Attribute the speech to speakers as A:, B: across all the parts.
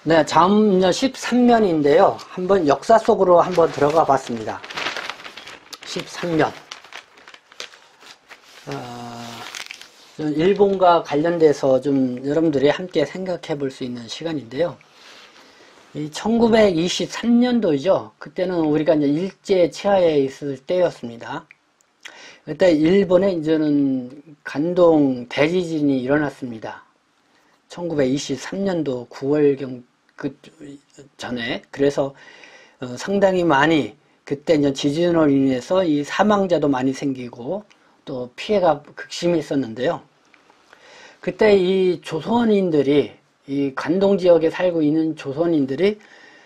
A: 네, 자음년 13년인데요. 한번 역사 속으로 한번 들어가 봤습니다. 13년. 일본과 관련돼서 좀 여러분들이 함께 생각해 볼 수 있는 시간인데요. 이 1923년도이죠. 그때는 우리가 이제 일제 치하에 있을 때였습니다. 그때 일본에 이제는 관동 대지진이 일어났습니다. 1923년도 9월경 그 전에. 그래서 상당히 많이 그때 이제 지진으로 인해서 이 사망자도 많이 생기고 또 피해가 극심했었는데요. 그때 이 조선인들이 이 관동 지역에 살고 있는 조선인들이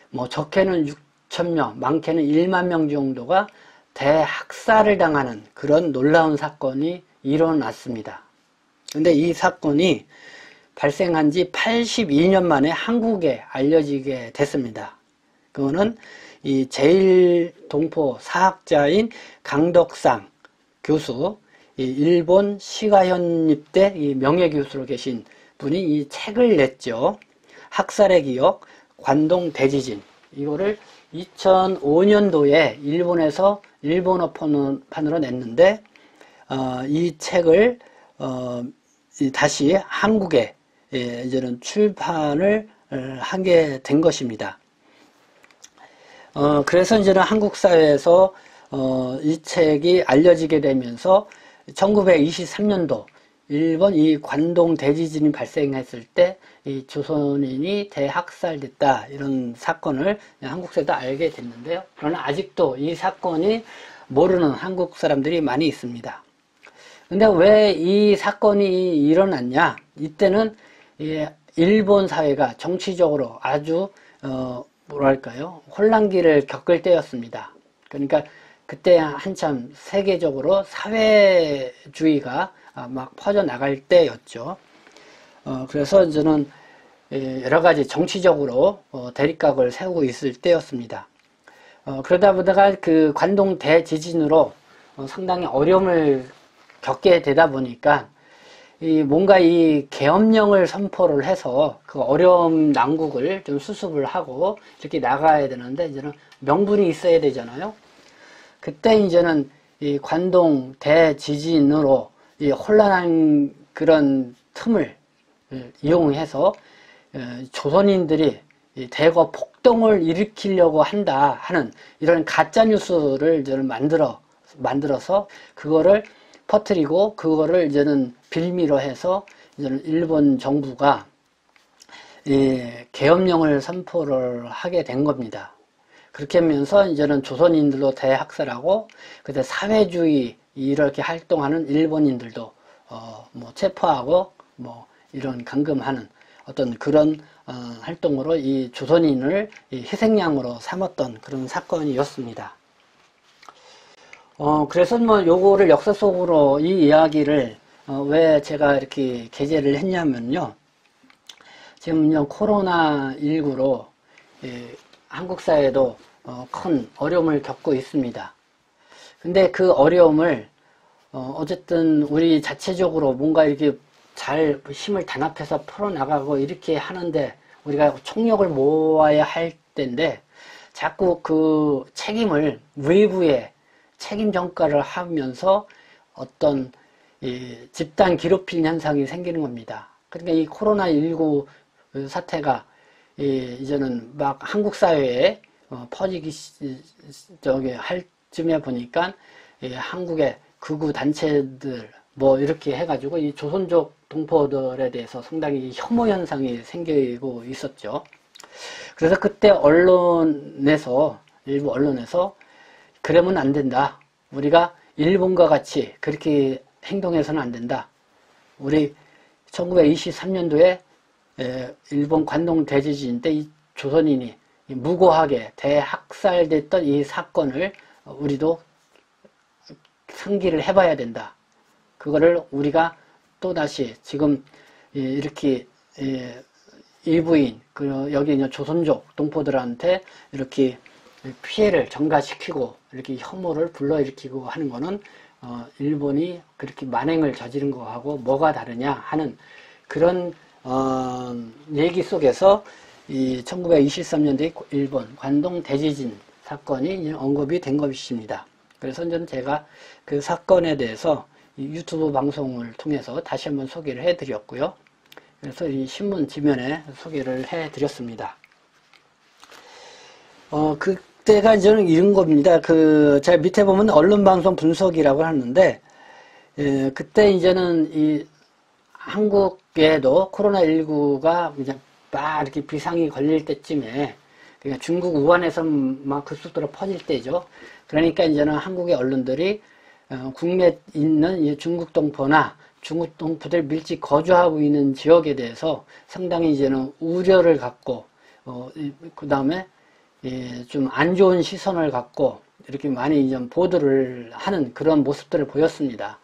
A: 뭐 적게는 6,000명, 많게는 1만 명 정도가 대학살을 당하는 그런 놀라운 사건이 일어났습니다. 근데 이 사건이 발생한 지 82년 만에 한국에 알려지게 됐습니다. 그거는 이 제1동포 사학자인 강덕상 교수, 이 일본 시가현입대 이 명예교수로 계신 분이 이 책을 냈죠. 학살의 기억, 관동 대지진. 이거를 2005년도에 일본에서 일본어판으로 냈는데, 이 책을 다시 한국에 이제는 출판을 하게 된 것입니다. 그래서 이제는 한국 사회에서 이 책이 알려지게 되면서 1923년도 일본 이 관동 대지진이 발생했을 때 이 조선인이 대학살됐다 이런 사건을 한국 사회도 알게 됐는데요. 그러나 아직도 이 사건이 모르는 한국 사람들이 많이 있습니다. 근데 왜 이 사건이 일어났냐? 이때는 일본 사회가 정치적으로 아주 뭐랄까요? 혼란기를 겪을 때였습니다. 그러니까 그때 한참 세계적으로 사회주의가 막 퍼져나갈 때였죠. 그래서 저는 여러 가지 정치적으로 대립각을 세우고 있을 때였습니다. 그러다 보다가 그 관동 대지진으로 상당히 어려움을 겪게 되다 보니까 뭔가 이 계엄령을 선포를 해서 그 어려움 난국을 좀 수습을 하고 이렇게 나가야 되는데 이제는 명분이 있어야 되잖아요. 그때 이제는 이 관동 대지진으로 이 혼란한 그런 틈을 이용해서 조선인들이 대거 폭동을 일으키려고 한다 하는 이런 가짜 뉴스를 이제는 만들어서 그거를 퍼뜨리고 그거를 이제는 빌미로 해서 이제는 일본 정부가 계엄령을 선포를 하게 된 겁니다. 그렇게 하면서 이제는 조선인들도 대학살하고 그때 사회주의 이렇게 활동하는 일본인들도 뭐 체포하고 뭐 이런 감금하는 어떤 그런 활동으로 이 조선인을 희생양으로 삼았던 그런 사건이었습니다. 그래서 뭐 요거를 역사 속으로 이 이야기를 왜 제가 이렇게 게재를 했냐면요. 지금요 코로나19로 한국 사회도 큰 어려움을 겪고 있습니다. 근데 그 어려움을 어쨌든 우리 자체적으로 뭔가 이렇게 잘 힘을 단합해서 풀어나가고 이렇게 하는데 우리가 총력을 모아야 할 때인데 자꾸 그 책임을 외부에 책임 전가를 하면서 어떤 집단 기록필 현상이 생기는 겁니다. 그러니까 이 코로나19 사태가 이제는 막 한국 사회에 퍼지기 할 쯤에 보니까 한국의 극우 단체들 뭐 이렇게 해가지고 이 조선족 동포들에 대해서 상당히 혐오 현상이 생기고 있었죠. 그래서 그때 일부 언론에서 그러면 안 된다. 우리가 일본과 같이 그렇게 행동해서는 안 된다. 우리 1923년도에 일본 관동 대지진 때 이 조선인이 무고하게 대학살됐던 이 사건을 우리도 상기를 해봐야 된다. 그거를 우리가 또다시 지금 이렇게 일부인 여기 있는 조선족 동포들한테 이렇게 피해를 전가시키고 이렇게 혐오를 불러일으키고 하는 거는 일본이 그렇게 만행을 저지른 거하고 뭐가 다르냐 하는 그런 얘기 속에서 이 1923년도에 일본 관동 대지진 사건이 언급이 된 것입니다. 그래서 저는 제가 그 사건에 대해서 이 유튜브 방송을 통해서 다시 한번 소개를 해드렸고요. 그래서 이 신문 지면에 소개를 해드렸습니다. 그때가 저는 이런 겁니다. 제가 밑에 보면 언론방송 분석이라고 하는데, 그때 이제는 이 한국에도 코로나19가 이제 막 이렇게 비상이 걸릴 때쯤에, 그러니까 중국 우한에서 막 급속도로 퍼질 때죠. 그러니까 이제는 한국의 언론들이 국내에 있는 이 중국 동포나 중국 동포들 밀집 거주하고 있는 지역에 대해서 상당히 이제는 우려를 갖고, 그 다음에 좀 안 좋은 시선을 갖고 이렇게 많이 좀 보도를 하는 그런 모습들을 보였습니다.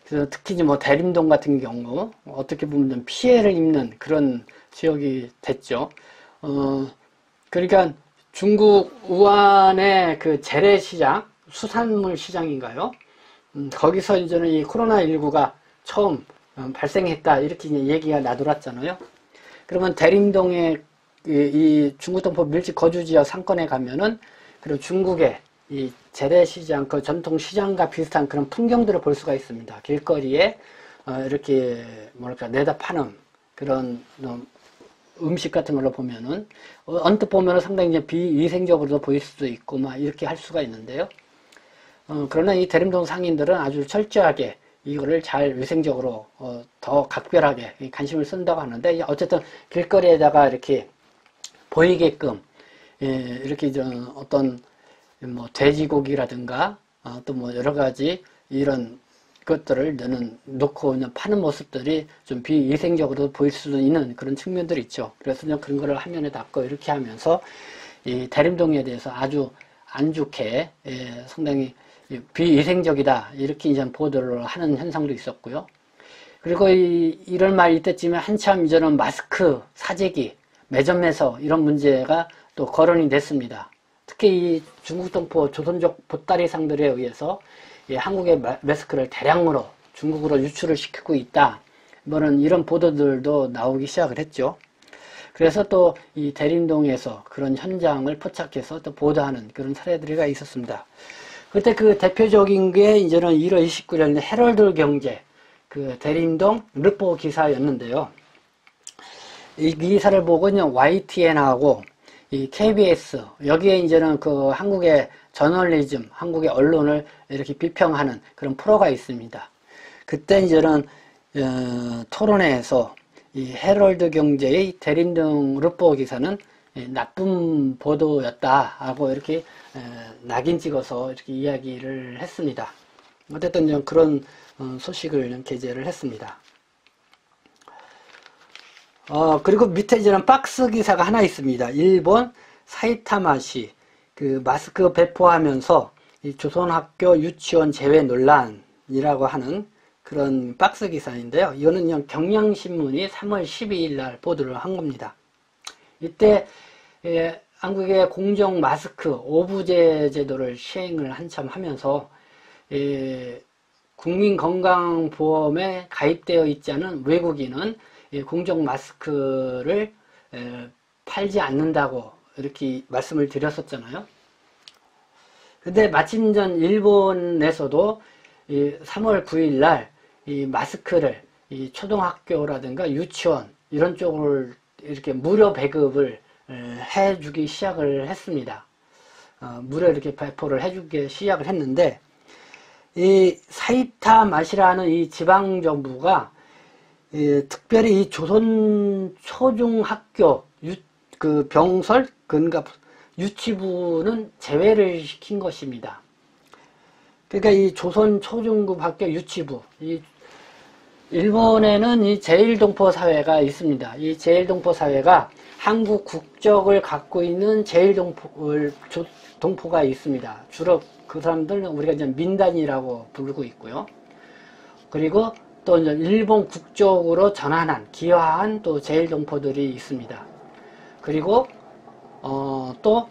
A: 그래서 특히 뭐 대림동 같은 경우 어떻게 보면 좀 피해를 입는 그런 지역이 됐죠. 그러니까 중국 우한의 그 재래시장, 수산물 시장인가요? 거기서 이제는 이 코로나19가 처음 발생했다 이렇게 얘기가 나돌았잖아요. 그러면 대림동에 이 중국 동포 밀집 거주지역 상권에 가면은 그리고 중국의 이 재래시장, 그 전통시장과 비슷한 그런 풍경들을 볼 수가 있습니다. 길거리에 이렇게 뭐랄까 내다 파는 그런 음식 같은 걸로 보면은 언뜻 보면은 상당히 이제 비위생적으로도 보일 수도 있고 막 이렇게 할 수가 있는데요. 그러나 이 대림동 상인들은 아주 철저하게 이거를 잘 위생적으로 더 각별하게 관심을 쓴다고 하는데, 어쨌든 길거리에다가 이렇게 보이게끔 이렇게 어떤 뭐 돼지고기라든가 또 뭐 여러 가지 이런 것들을 놓고 그냥 파는 모습들이 좀 비위생적으로 보일 수도 있는 그런 측면들이 있죠. 그래서 그냥 그런 거를 화면에 닦고 이렇게 하면서 이 대림동에 대해서 아주 안 좋게 상당히 비위생적이다 이렇게 이제 보도를 하는 현상도 있었고요. 그리고 이런 말 이때쯤에 한참 이제는 마스크 사재기 매점에서 이런 문제가 또 거론이 됐습니다. 특히 이 중국 동포 조선족 보따리상들에 의해서 한국의 마스크를 대량으로 중국으로 유출을 시키고 있다. 이런 보도들도 나오기 시작을 했죠. 그래서 또 이 대림동에서 그런 현장을 포착해서 또 보도하는 그런 사례들이 있었습니다. 그때 그 대표적인 게 이제는 1월 29일 헤럴드 경제 그 대림동 르포 기사였는데요. 이 기사를 보고 그냥 YTN하고 이 KBS 여기에 이제는 그 한국의 저널리즘, 한국의 언론을 이렇게 비평하는 그런 프로가 있습니다. 그때 이제는 토론회에서 이 헤럴드 경제의 대림동 르포 기사는 나쁜 보도였다 하고 이렇게 낙인 찍어서 이렇게 이야기를 했습니다. 어쨌든 그런 소식을 게재를 했습니다. 그리고 밑에 이제는 박스 기사가 하나 있습니다. 일본 사이타마시 그 마스크 배포하면서 이 조선학교 유치원 제외 논란이라고 하는 그런 박스 기사인데요. 이거는 그냥 경향신문이 3월 12일 날 보도를 한 겁니다. 이때 한국의 공정 마스크 오부제 제도를 시행을 한참 하면서 국민건강보험에 가입되어 있지 않은 외국인은 공정 마스크를 팔지 않는다고 이렇게 말씀을 드렸었잖아요. 근데 마침 전 일본에서도 3월 9일 날 이 마스크를 이 초등학교라든가 유치원 이런 쪽을 이렇게 무료 배급을 해주기 시작을 했습니다. 무료 이렇게 배포를 해주기 시작을 했는데, 이 사이타마시라는 이 지방정부가 특별히 이 조선 초중학교 그 병설 그러니까 유치부는 제외를 시킨 것입니다. 그러니까 이 조선 초중급 학교 유치부, 일본에는 이 제일동포 사회가 있습니다. 이 제일동포 사회가 한국 국적을 갖고 있는 제일동포가 있습니다. 주로 그 사람들은 우리가 이제 민단이라고 부르고 있고요. 그리고 또 이제 일본 국적으로 전환한, 기화한 또 제일동포들이 있습니다. 그리고 또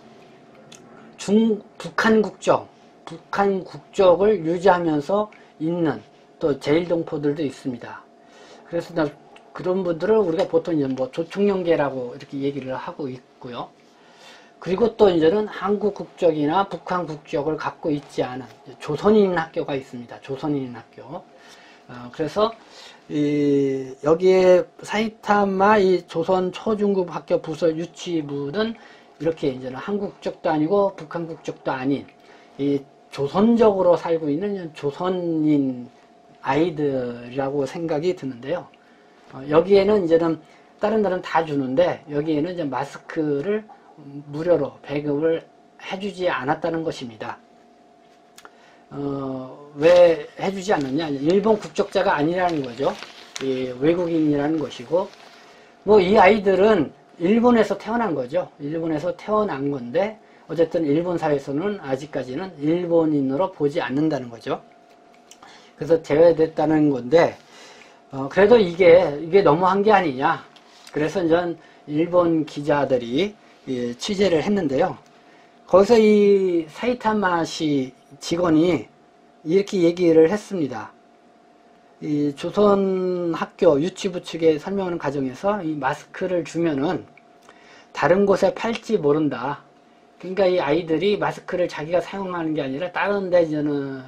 A: 북한 국적을 유지하면서 있는 또 제일동포들도 있습니다. 그래서 그런 분들을 우리가 보통 이제 뭐 조총련계라고 이렇게 얘기를 하고 있고요. 그리고 또 이제는 한국 국적이나 북한 국적을 갖고 있지 않은 조선인 학교가 있습니다. 조선인 학교. 그래서 여기에 사이타마 이 조선 초중급 학교 부설 유치부는 이렇게 이제는 한국 국적도 아니고 북한 국적도 아닌 이 조선적으로 살고 있는 조선인 아이들이라고 생각이 드는데요. 여기에는 이제는 다른 데는 다 주는데 여기에는 이제 마스크를 무료로 배급을 해주지 않았다는 것입니다. 왜 해주지 않았냐? 일본 국적자가 아니라는 거죠. 외국인이라는 것이고, 뭐 이 아이들은 일본에서 태어난 거죠. 일본에서 태어난 건데, 어쨌든 일본 사회에서는 아직까지는 일본인으로 보지 않는다는 거죠. 그래서 제외됐다는 건데, 그래도 이게 너무한 게 아니냐. 그래서 이제 일본 기자들이 취재를 했는데요. 거기서 이 사이타마시 직원이 이렇게 얘기를 했습니다. 이 조선 학교 유치부 측에 설명하는 과정에서 이 마스크를 주면은 다른 곳에 팔지 모른다. 그러니까 이 아이들이 마스크를 자기가 사용하는 게 아니라 다른 데는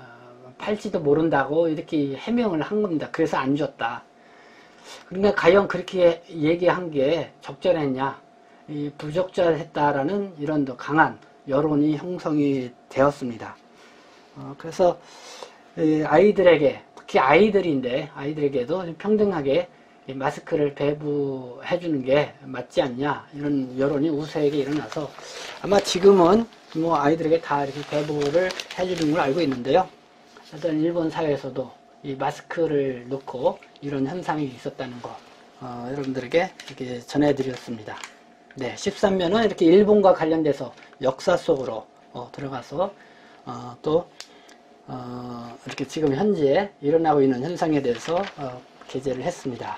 A: 팔지도 모른다고 이렇게 해명을 한 겁니다. 그래서 안 줬다. 그러니까 과연 그렇게 얘기한 게 적절했냐? 부적절했다라는 이런 더 강한 여론이 형성이 되었습니다. 그래서 아이들에게, 특히 아이들인데 아이들에게도 평등하게 마스크를 배부해 주는 게 맞지 않냐, 이런 여론이 우세하게 일어나서 아마 지금은 뭐 아이들에게 다 이렇게 배부를 해 주는 걸 알고 있는데요. 일단 일본 사회에서도 이 마스크를 놓고 이런 현상이 있었다는 거 여러분들에게 이렇게 전해드렸습니다. 네, 13면은 이렇게 일본과 관련돼서 역사 속으로 들어가서 또 이렇게 지금 현재 일어나고 있는 현상에 대해서 게재를 했습니다.